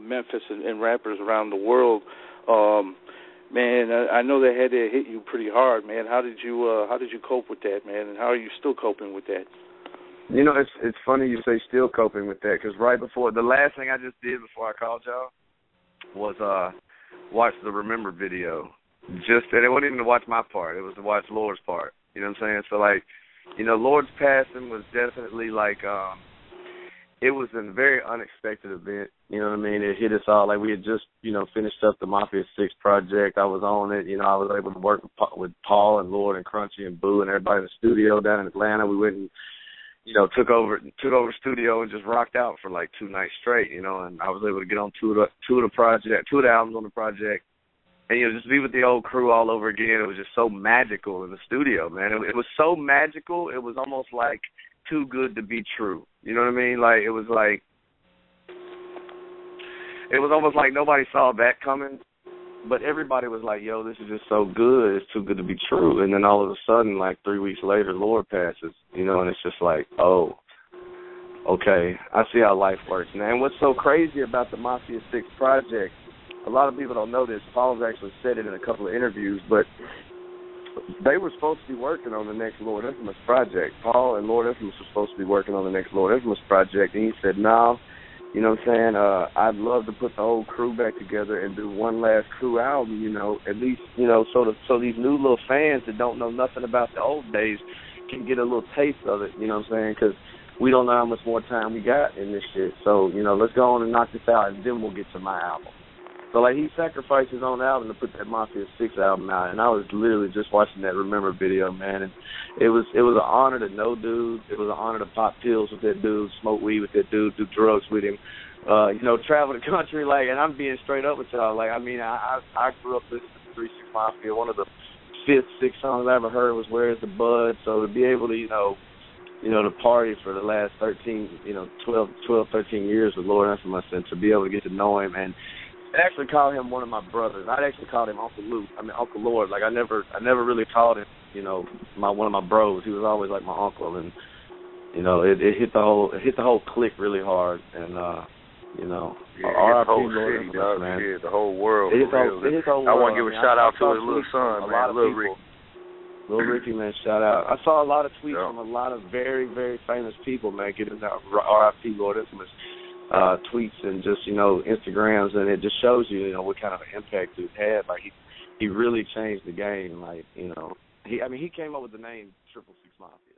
Memphis and rappers around the world. Man, I know that had to hit you pretty hard, man. How did you cope with that, man? And how are you still coping with that? You know, it's funny you say still coping with that, because right before, the last thing I just did before I called y'all was watch the Remember video. And it wasn't even to watch my part. It was to watch Lord's part. You know what I'm saying? So, like, you know, Lord's passing was definitely like, it was a very unexpected event. You know what I mean? It hit us all. Like, we had just, you know, finished up the Mafia 6 project. I was on it. You know, I was able to work with Paul and Lord and Crunchy and Boo and everybody in the studio down in Atlanta. We went and, you know, took over the studio and just rocked out for like 2 nights straight, you know, and I was able to get on two of the albums on the project. And, you know, just be with the old crew all over again. It was just so magical in the studio, man. It was so magical. It was almost like too good to be true. You know what I mean? Like, it was almost like nobody saw that coming, but everybody was like, yo, this is just so good. It's too good to be true. And then all of a sudden, like 3 weeks later, Lord passes, you know, and it's just like, oh, okay, I see how life works now. And what's so crazy about the Mafia 6 project, a lot of people don't know this. Paul's actually said it in a couple of interviews, but they were supposed to be working on the next Lord Infamous project. Paul and Lord Infamous were supposed to be working on the next Lord Infamous project, and he said, no, you know what I'm saying, I'd love to put the whole crew back together and do one last crew album, you know, at least, you know, so these new little fans that don't know nothing about the old days can get a little taste of it, you know what I'm saying, because we don't know how much more time we got in this shit. So, you know, let's go on and knock this out, and then we'll get to my album. So, like, he sacrificed his own album to put that Mafia 6 album out, and I was literally just watching that Remember video, man, and it was an honor to know dude. It was an honor to pop pills with that dude, smoke weed with that dude, do drugs with him, you know, travel the country, like, and I'm being straight up with y'all. Like, I mean, I grew up listening to 3 6 Mafia. One of the 5th, 6th songs I ever heard was Where's the Bud? So to be able to, you know, to party for the last 13, you know, 12, 13 years with Lord Infamous, and to be able to get to know him, and I actually called him one of my brothers. I'd actually called him Uncle Lord. Like, I never really called him, you know, one of my bros. He was always like my uncle, and you know, it hit the whole clique really hard, and you know, the whole city, man. Yeah, the whole world. It hit the whole world. I want to give a shout out to his little son, man, Lil Ricky. Lil Ricky, man, shout out. I saw a lot of tweets from a lot of very, very famous people, man, getting that R.I.P. Lord Infamous tweets and just, you know, Instagrams, and it just shows you, you know, what kind of an impact he's had. Like, he really changed the game. Like, you know, he came up with the name 666 Mafia.